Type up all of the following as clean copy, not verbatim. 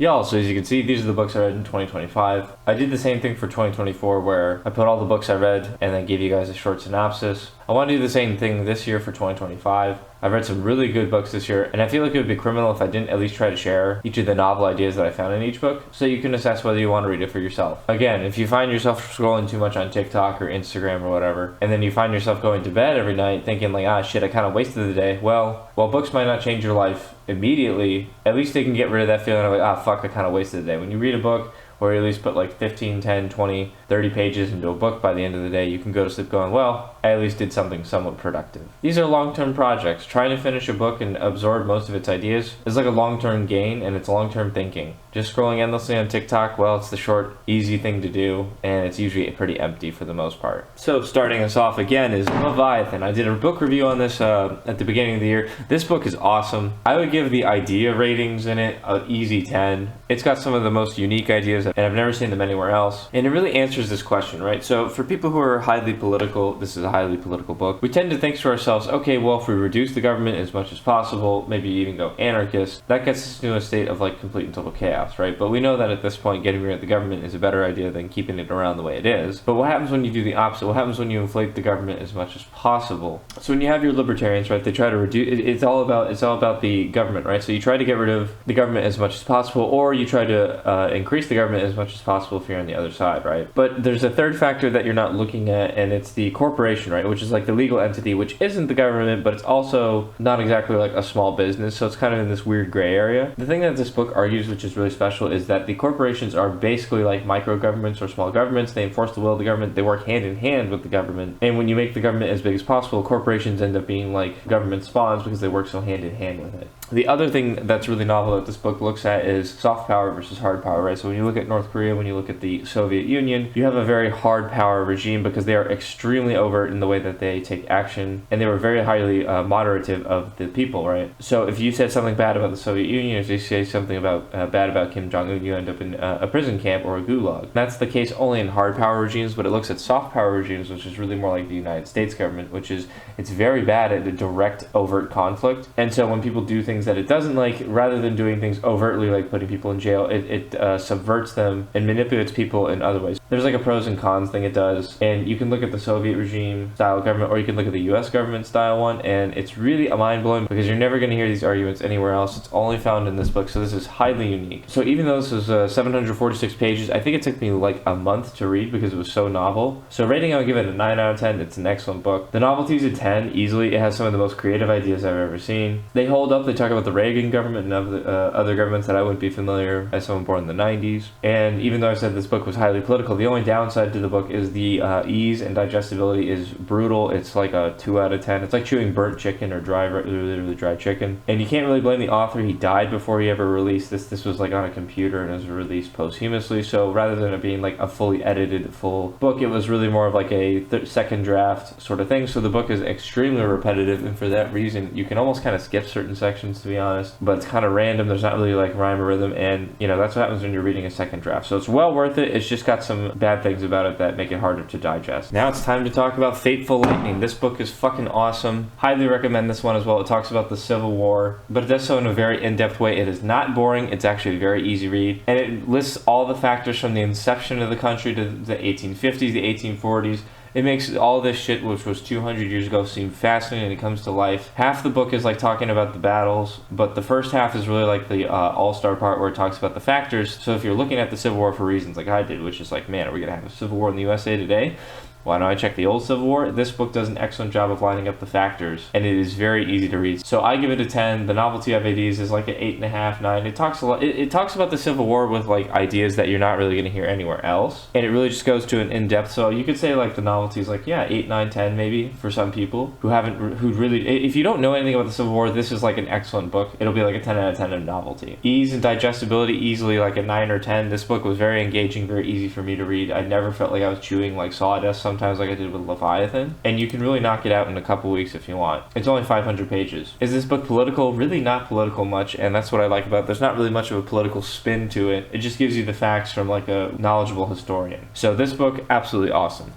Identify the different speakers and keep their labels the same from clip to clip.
Speaker 1: Y'all, so as you can see, these are the books I read in 2025. I did the same thing for 2024 where I put all the books I read and then gave you guys a short synopsis. I want to do the same thing this year for 2025. I've read some really good books this year, and I feel like it would be criminal if I didn't at least try to share each of the novel ideas that I found in each book, so you can assess whether you want to read it for yourself. Again, if you find yourself scrolling too much on TikTok or Instagram or whatever, and then you find yourself going to bed every night thinking like, ah shit, I kind of wasted the day, well, while books might not change your life immediately, at least they can get rid of that feeling of like, ah fuck, I kind of wasted the day. When you read a book, or at least put like 15, 10, 20, 30 pages into a book by the end of the day, you can go to sleep going, well, I at least did something somewhat productive. These are long-term projects. Trying to finish a book and absorb most of its ideas is like a long-term gain, and it's long-term thinking. Just scrolling endlessly on TikTok, well, it's the short, easy thing to do, and it's usually pretty empty for the most part. So starting us off again is Leviathan. I did a book review on this at the beginning of the year. This book is awesome. I would give the idea ratings in it an easy 10. It's got some of the most unique ideas, and I've never seen them anywhere else. And it really answers this question, right? So for people who are highly political, this is a highly political book. We tend to think to ourselves, okay, well, if we reduce the government as much as possible, maybe even go anarchist, that gets us into a state of like complete and total chaos, right? But we know that at this point, getting rid of the government is a better idea than keeping it around the way it is. But what happens when you do the opposite? What happens when you inflate the government as much as possible? So when you have your libertarians, right, they try to reduce, it's all about the government, right? So you try to get rid of the government as much as possible, or you try to increase the government as much as possible if you're on the other side, right? But there's a third factor that you're not looking at, and it's the corporation, right? Which is like the legal entity, which isn't the government, but it's also not exactly like a small business, so it's kind of in this weird gray area. The thing that this book argues, which is really special, is that the corporations are basically like micro governments or small governments. They enforce the will of the government, they work hand in hand with the government, and when you make the government as big as possible, corporations end up being like government spawns because they work so hand in hand with it. The other thing that's really novel that this book looks at is soft power versus hard power, right? So when you look at North Korea, when you look at the Soviet Union, you have a very hard power regime because they are extremely overt in the way that they take action, and they were very highly moderative of the people, right? So if you said something bad about the Soviet Union, if you say something about bad about Kim Jong-un, you end up in a prison camp or a gulag. That's the case only in hard power regimes, but it looks at soft power regimes, which is really more like the United States government, which is, it's very bad at a direct, overt conflict. And so when people do things that it doesn't like, rather than doing things overtly like putting people in jail, it subverts them and manipulates people in other ways. There's like a pros and cons thing it does, and you can look at the Soviet regime style government, or you can look at the US government style one, and it's really mind-blowing because you're never going to hear these arguments anywhere else. It's only found in this book, so this is highly unique. So even though this was 746 pages, I think it took me like a month to read because it was so novel. So rating, I would give it a 9 out of 10. It's an excellent book. The novelty is a 10, easily. It has some of the most creative ideas I've ever seen. They hold up. They talk about the Reagan government and other governments that I wouldn't be familiar as someone born in the 90s. And even though I said this book was highly political, the only downside to the book is the ease and digestibility is brutal. It's like a 2 out of 10. It's like chewing burnt chicken or literally dry chicken. And you can't really blame the author. He died before he ever released this. This was like on a computer and it was released posthumously. So rather than it being like a fully edited full book, it was really more of like a second draft sort of thing. So the book is extremely repetitive, and for that reason, you can almost kind of skip certain sections, to be honest. But it's kind of random. There's not really like rhyme or rhythm, and you know that's what happens when you're reading a second draft. So it's well worth it. It's just got some bad things about it that make it harder to digest. Now it's time to talk about Fateful Lightning. This book is fucking awesome. Highly recommend this one as well. It talks about the Civil War, but it does so in a very in-depth way. It is not boring. It's actually a very easy read, and it lists all the factors from the inception of the country to the 1850s, the 1840s. It makes all this shit, which was 200 years ago, seem fascinating and it comes to life. Half the book is like talking about the battles, but the first half is really like the all-star part where it talks about the factors. So if you're looking at the Civil War for reasons like I did, which is like, man, are we going to have a Civil War in the USA today? Why don't I check the old Civil War? This book does an excellent job of lining up the factors, and it is very easy to read. So I give it a 10. The novelty of ideas is like an 8.5, 9. It talks a lot. It talks about the Civil War with like ideas that you're not really going to hear anywhere else, and it really just goes to an in-depth. So you could say like the novelty is like 8, 9, 10 maybe for some people who really. If you don't know anything about the Civil War, this is like an excellent book. It'll be like a 10 out of 10 of novelty. Ease and digestibility, easily like a 9 or 10. This book was very engaging, very easy for me to read. I never felt like I was chewing like sawdust sometimes like I did with Leviathan, and you can really knock it out in a couple weeks if you want. It's only 500 pages. Is this book political? Really not political much, and that's what I like about it. There's not really much of a political spin to it. It just gives you the facts from like a knowledgeable historian. So this book, absolutely awesome.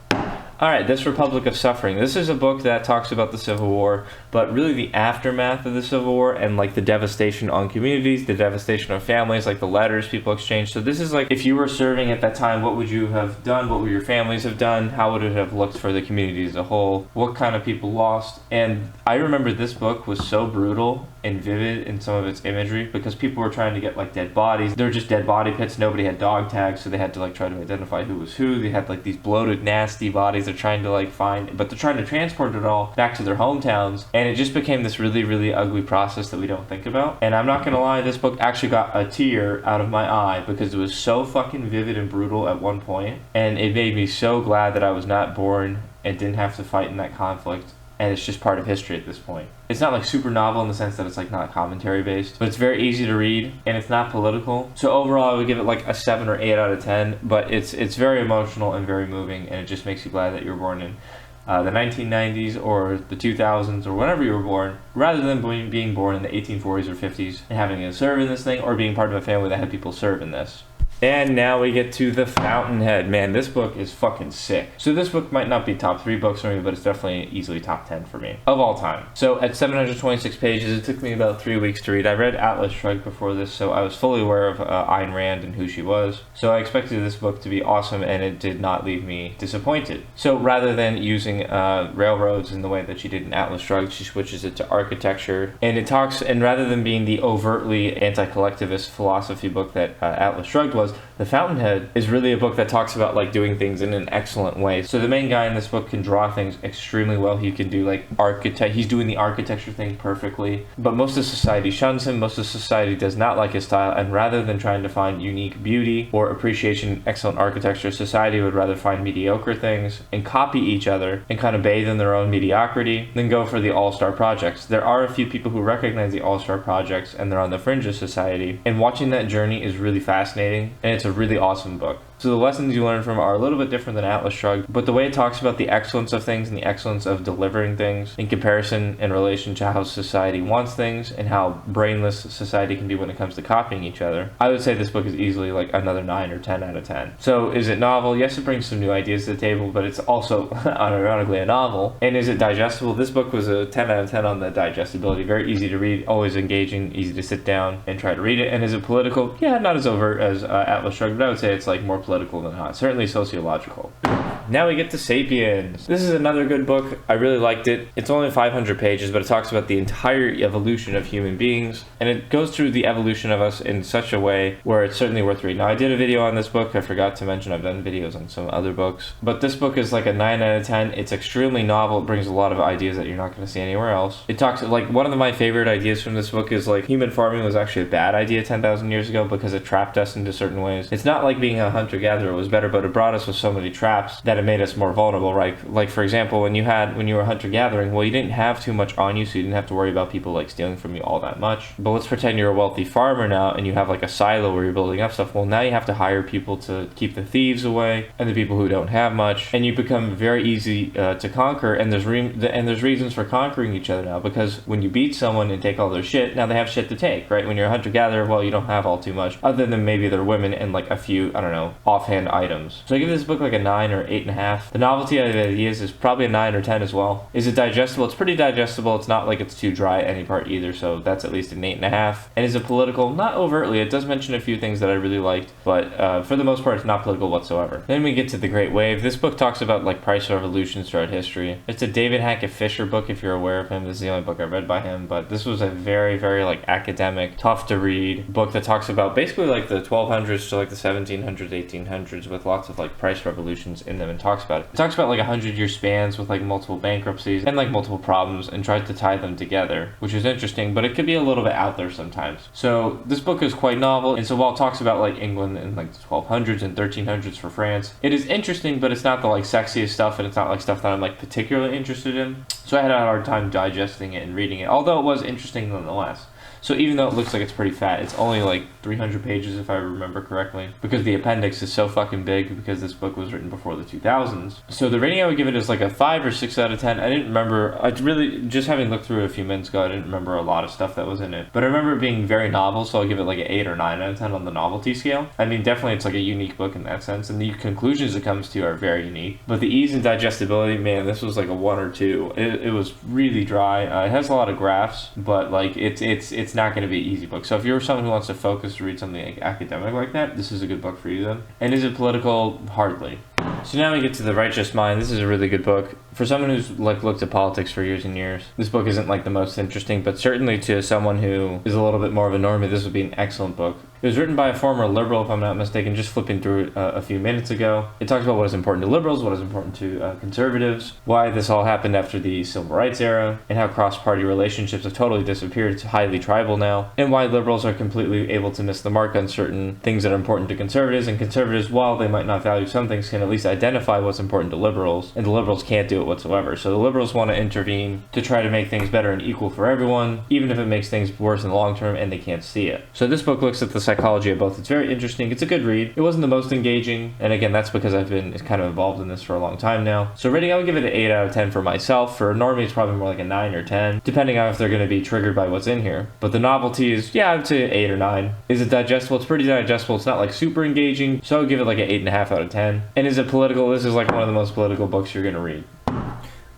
Speaker 1: Alright, This Republic of Suffering. This is a book that talks about the Civil War, but really the aftermath of the Civil War and like the devastation on communities, the devastation of families, like the letters people exchanged. So this is like, if you were serving at that time, what would you have done? What would your families have done? How would it have looked for the community as a whole? What kind of people lost? And I remember this book was so brutal and vivid in some of its imagery because people were trying to get like dead bodies. They were just dead body pits. Nobody had dog tags, so they had to like try to identify who was who. They had like these bloated, nasty bodies they're trying to like find, but they're trying to transport it all back to their hometowns. And it just became this really, really ugly process that we don't think about. And I'm not gonna lie, this book actually got a tear out of my eye because it was so fucking vivid and brutal at one point. And it made me so glad that I was not born and didn't have to fight in that conflict. And it's just part of history at this point. It's not like super novel in the sense that it's like not commentary based, but it's very easy to read and it's not political. So overall I would give it like a 7 or 8 out of 10, but it's very emotional and very moving, and it just makes you glad that you were born in the 1990s or the 2000s or whenever you were born, rather than being born in the 1840s or 50s and having to serve in this thing, or being part of a family that had people serve in this. And now we get to The Fountainhead. Man, this book is fucking sick. So this book might not be top 3 books for me, but it's definitely easily top 10 for me of all time. So at 726 pages, it took me about 3 weeks to read. I read Atlas Shrugged before this, so I was fully aware of Ayn Rand and who she was. So I expected this book to be awesome, and it did not leave me disappointed. So rather than using railroads in the way that she did in Atlas Shrugged, she switches it to architecture. And rather than being the overtly anti-collectivist philosophy book that Atlas Shrugged was, The Fountainhead is really a book that talks about like doing things in an excellent way. So the main guy in this book can draw things extremely well. He can do like he's doing the architecture thing perfectly, but most of society shuns him. Most of society does not like his style, and rather than trying to find unique beauty or appreciation in excellent architecture, society would rather find mediocre things and copy each other and kind of bathe in their own mediocrity than go for the all-star projects. There are a few people who recognize the all-star projects and they're on the fringe of society, and watching that journey is really fascinating. And it's a really awesome book. So the lessons you learn from are a little bit different than Atlas Shrugged, but the way it talks about the excellence of things and the excellence of delivering things in comparison in relation to how society wants things and how brainless society can be when it comes to copying each other, I would say this book is easily like another 9 or 10 out of 10. So is it novel? Yes, it brings some new ideas to the table, but it's also unironically a novel. And is it digestible? This book was a 10 out of 10 on the digestibility. Very easy to read, always engaging, easy to sit down and try to read it. And is it political? Yeah, not as overt as Atlas Shrugged, but I would say it's like more political than not. Certainly sociological. Now we get to Sapiens. This is another good book. I really liked it. It's only 500 pages, but it talks about the entire evolution of human beings, and it goes through the evolution of us in such a way where it's certainly worth reading. Now, I did a video on this book. I forgot to mention I've done videos on some other books, but this book is like a 9 out of 10. It's extremely novel. It brings a lot of ideas that you're not going to see anywhere else. It talks, like, one of my favorite ideas from this book is like human farming was actually a bad idea 10,000 years ago because it trapped us into certain ways. It's not like being a hunter-gatherer was better, but it brought us with so many traps that it made us more vulnerable, right? Like, for example, when you were hunter-gathering, well, you didn't have too much on you, so you didn't have to worry about people like stealing from you all that much. But let's pretend you're a wealthy farmer now and you have like a silo where you're building up stuff. Well, now you have to hire people to keep the thieves away and the people who don't have much, and you become very easy to conquer. And there's reasons for conquering each other now, because when you beat someone and take all their shit, now they have shit to take, right? When you're a hunter-gatherer, well, you don't have all too much other than maybe their women and like a few, I don't know, offhand items. So I give this book like a 9 or 8.5. The novelty of the ideas is probably a 9 or 10 as well. Is it digestible? It's pretty digestible. It's not like it's too dry at any part either, so that's at least an 8.5. And is it political? Not overtly. It does mention a few things that I really liked, but for the most part, it's not political whatsoever. Then we get to The Great Wave. This book talks about like price revolutions throughout history. It's a David Hackett Fisher book if you're aware of him. This is the only book I read by him, but this was a very, very like academic, tough to read book that talks about basically like the 1200s to like the 1700s, 1800s with lots of like price revolutions in them, and talks about it. It talks about like 100-year spans with like multiple bankruptcies and like multiple problems and tries to tie them together, which is interesting, but it could be a little bit out there sometimes. So this book is quite novel, and so while it talks about like England and like the 1200s and 1300s for France, it is interesting, but it's not the like sexiest stuff, and it's not like stuff that I'm like particularly interested in. So I had a hard time digesting it and reading it, although it was interesting nonetheless. So even though it looks like it's pretty fat, it's only like 300 pages if I remember correctly, because the appendix is so fucking big because this book was written before the 2000s. So the rating I would give it is like a 5 or 6 out of 10. I didn't remember, I really, just having looked through it a few minutes ago, I didn't remember a lot of stuff that was in it. But I remember it being very novel, so I'll give it like an 8 or 9 out of 10 on the novelty scale. I mean, definitely it's like a unique book in that sense, and the conclusions it comes to are very unique. But the ease and digestibility, man, this was like a 1 or 2. It was really dry. It has a lot of graphs, but like it's not going to be an easy book. So if you're someone who wants to focus to read something like academic like that, this is a good book for you then. And is it political? Hardly. So now we get to The Righteous Mind. This is a really good book. For someone who's like looked at politics for years and years, this book isn't like the most interesting, but certainly to someone who is a little bit more of a normie, this would be an excellent book. It was written by a former liberal, if I'm not mistaken, just flipping through it a few minutes ago. It talks about what is important to liberals, what is important to conservatives, why this all happened after the civil rights era, and how cross-party relationships have totally disappeared. It's highly tribal now, and why liberals are completely able to miss the mark on certain things that are important to conservatives, and conservatives, while they might not value some things, can at least identify what's important to liberals, and the liberals can't do it whatsoever. So the liberals want to intervene to try to make things better and equal for everyone, even if it makes things worse in the long term and they can't see it. So this book looks at the psychology of both. It's very interesting. It's a good read. It wasn't the most engaging, and again, that's because I've been kind of involved in this for a long time now. So rating, I would give it an 8 out of 10 for myself. For a normie, it's probably more like a 9 or 10, depending on if they're going to be triggered by what's in here. But the novelty is, yeah, I would say 8 or 9. Is it digestible? It's pretty digestible. It's not like super engaging, so I would give it like an 8.5 out of 10. And is it political? This is like one of the most political books you're going to read.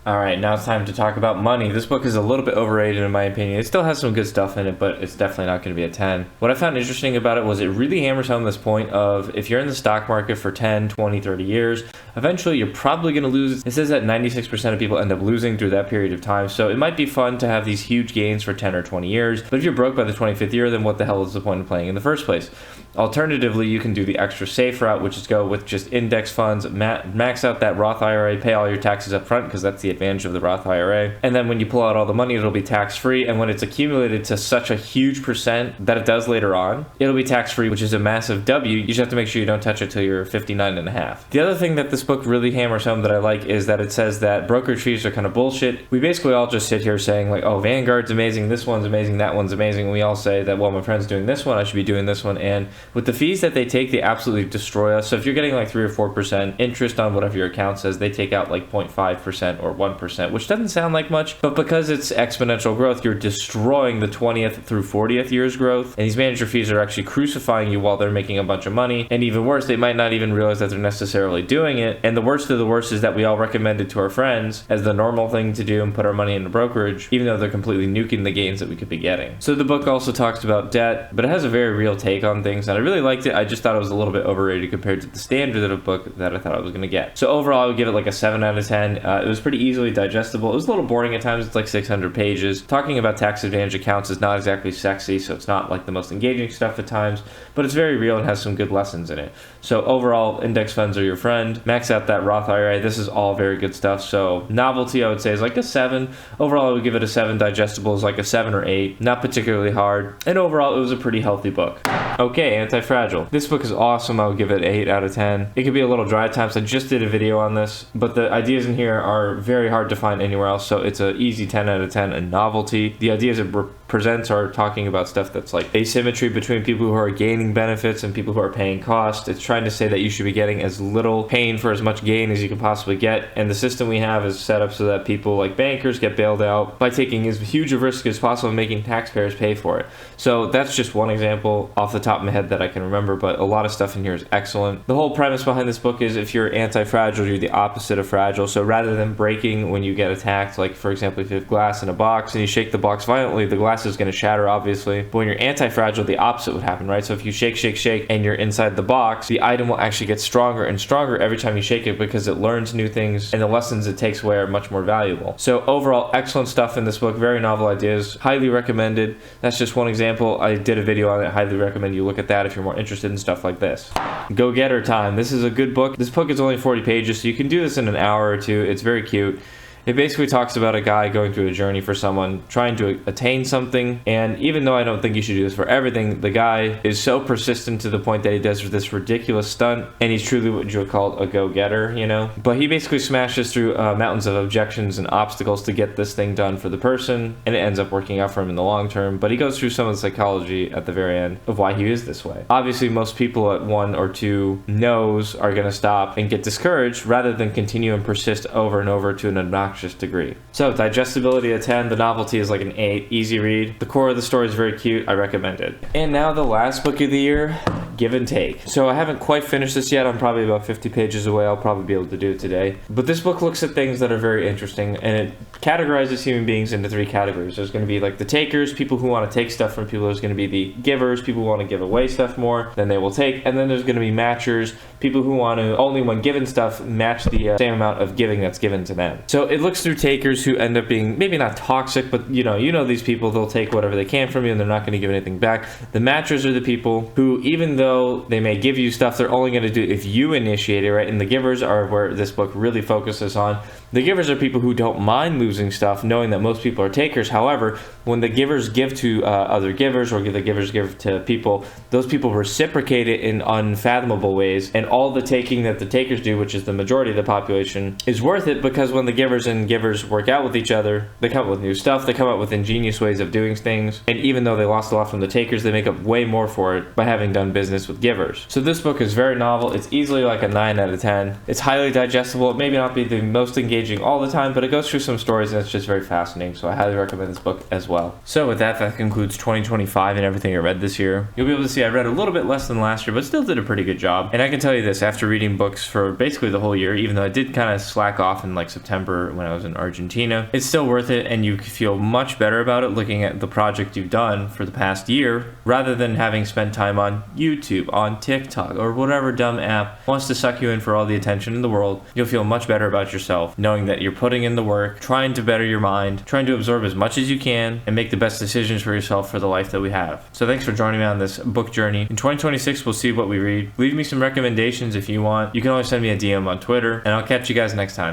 Speaker 1: Alright, now it's time to talk about money. This book is a little bit overrated in my opinion. It still has some good stuff in it, but it's definitely not going to be a 10. What I found interesting about it was it really hammers home this point of if you're in the stock market for 10, 20, 30 years, eventually you're probably going to lose. It says that 96% of people end up losing through that period of time, so it might be fun to have these huge gains for 10 or 20 years, but if you're broke by the 25th year, then what the hell is the point of playing in the first place? Alternatively, you can do the extra safe route, which is go with just index funds, max out that Roth IRA, pay all your taxes up front, because that's the advantage of the Roth IRA. And then when you pull out all the money, it'll be tax-free. And when it's accumulated to such a huge percent that it does later on, it'll be tax-free, which is a massive W. You just have to make sure you don't touch it till you're 59 and a half. The other thing that this book really hammers home that I like is that it says that brokerage fees are kind of bullshit. We basically all just sit here saying like, oh, Vanguard's amazing, this one's amazing, that one's amazing. And we all say that, well, my friend's doing this one, I should be doing this one. And with the fees that they take, they absolutely destroy us. So if you're getting like 3 or 4% interest on whatever your account says, they take out like 0.5% or 1%, which doesn't sound like much, but because it's exponential growth, you're destroying the 20th through 40th year's growth. And these manager fees are actually crucifying you while they're making a bunch of money. And even worse, they might not even realize that they're necessarily doing it. And the worst of the worst is that we all recommend it to our friends as the normal thing to do and put our money into brokerage, even though they're completely nuking the gains that we could be getting. So the book also talks about debt, but it has a very real take on things, and I really liked it. I just thought it was a little bit overrated compared to the standard of a book that I thought I was going to get. So overall, I would give it like a 7 out of 10. It was pretty easily digestible. It was a little boring at times. It's like 600 pages. Talking about tax advantage accounts is not exactly sexy, so it's not like the most engaging stuff at times, but it's very real and has some good lessons in it. So overall, index funds are your friend. Max out that Roth IRA. This is all very good stuff. So novelty, I would say, is like a 7. Overall, I would give it a 7. Digestible is like a 7 or 8. Not particularly hard. And overall, it was a pretty healthy book. Okay, Anti-Fragile. This book is awesome. I would give it an 8 out of 10. It could be a little dry at times. I just did a video on this, but the ideas in here are very hard to find anywhere else, so it's an easy 10 out of 10. And novelty. The ideas it presents are talking about stuff that's like asymmetry between people who are gaining benefits and people who are paying cost. It's trying to say that you should be getting as little pain for as much gain as you can possibly get, and the system we have is set up so that people like bankers get bailed out by taking as huge a risk as possible and making taxpayers pay for it. So that's just one example off the top of my head that I can remember, but a lot of stuff in here is excellent. The whole premise behind this book is if you're anti-fragile, you're the opposite of fragile. So rather than breaking when you get attacked, like for example, if you have glass in a box and you shake the box violently, the glass is going to shatter, obviously. But when you're anti-fragile, the opposite would happen, right? So if you shake, shake, shake, and you're inside the box, the item will actually get stronger and stronger every time you shake it because it learns new things and the lessons it takes away are much more valuable. So overall, excellent stuff in this book. Very novel ideas. Highly recommended. That's just one example. I did a video on it. Highly recommend you look at that if you're more interested in stuff like this. Go-Getter Time. This is a good book. This book is only 40 pages, so you can do this in an hour or two. It's very cute. It basically talks about a guy going through a journey for someone trying to attain something, and even though I don't think you should do this for everything, the guy is so persistent to the point that he does this ridiculous stunt, and he's truly what you would call a go-getter, you know? But he basically smashes through mountains of objections and obstacles to get this thing done for the person, and it ends up working out for him in the long term, but he goes through some of the psychology at the very end of why he is this way. Obviously, most people at 1 or 2 no's are going to stop and get discouraged rather than continue and persist over and over to an obnoxious degree. So, digestibility a 10, the novelty is like an 8, easy read. The core of the story is very cute, I recommend it. And now the last book of the year, Give and Take. So I haven't quite finished this yet, I'm probably about 50 pages away, I'll probably be able to do it today. But this book looks at things that are very interesting, and it categorizes human beings into 3 categories. There's going to be like the takers, people who want to take stuff from people. There's going to be the givers, people who want to give away stuff more than they will take. And then there's going to be matchers, people who want to, only when given stuff, match the same amount of giving that's given to them. So it looks through takers who end up being maybe not toxic, but you know these people, they'll take whatever they can from you and they're not going to give anything back. The matchers are the people who, even though they may give you stuff, they're only going to do it if you initiate it, right? And the givers are where this book really focuses on. The givers are people who don't mind losing stuff, knowing that most people are takers. However, when the givers give to other givers, or the givers give to people, those people reciprocate it in unfathomable ways, and all the taking that the takers do, which is the majority of the population, is worth it, because when the givers and givers work out with each other, they come up with new stuff, they come up with ingenious ways of doing things, and even though they lost a lot from the takers, they make up way more for it by having done business with givers. So this book is very novel. It's easily like a 9 out of 10. It's highly digestible. It may not be the most engaging all the time, but it goes through some stories and it's just very fascinating, so I highly recommend this book as well. So with that concludes 2025 and everything I read this year. You'll be able to see I read a little bit less than last year, but still did a pretty good job. And I can tell you this, after reading books for basically the whole year, even though I did kind of slack off in like September when I was in Argentina, it's still worth it, and you feel much better about it looking at the project you've done for the past year, rather than having spent time on YouTube, on TikTok, or whatever dumb app wants to suck you in for all the attention in the world. You'll feel much better about yourself, knowing that you're putting in the work, trying to better your mind, trying to absorb as much as you can, and make the best decisions for yourself for the life that we have. So thanks for joining me on this book journey. In 2026, we'll see what we read. Leave me some recommendations if you want. You can always send me a DM on Twitter, and I'll catch you guys next time.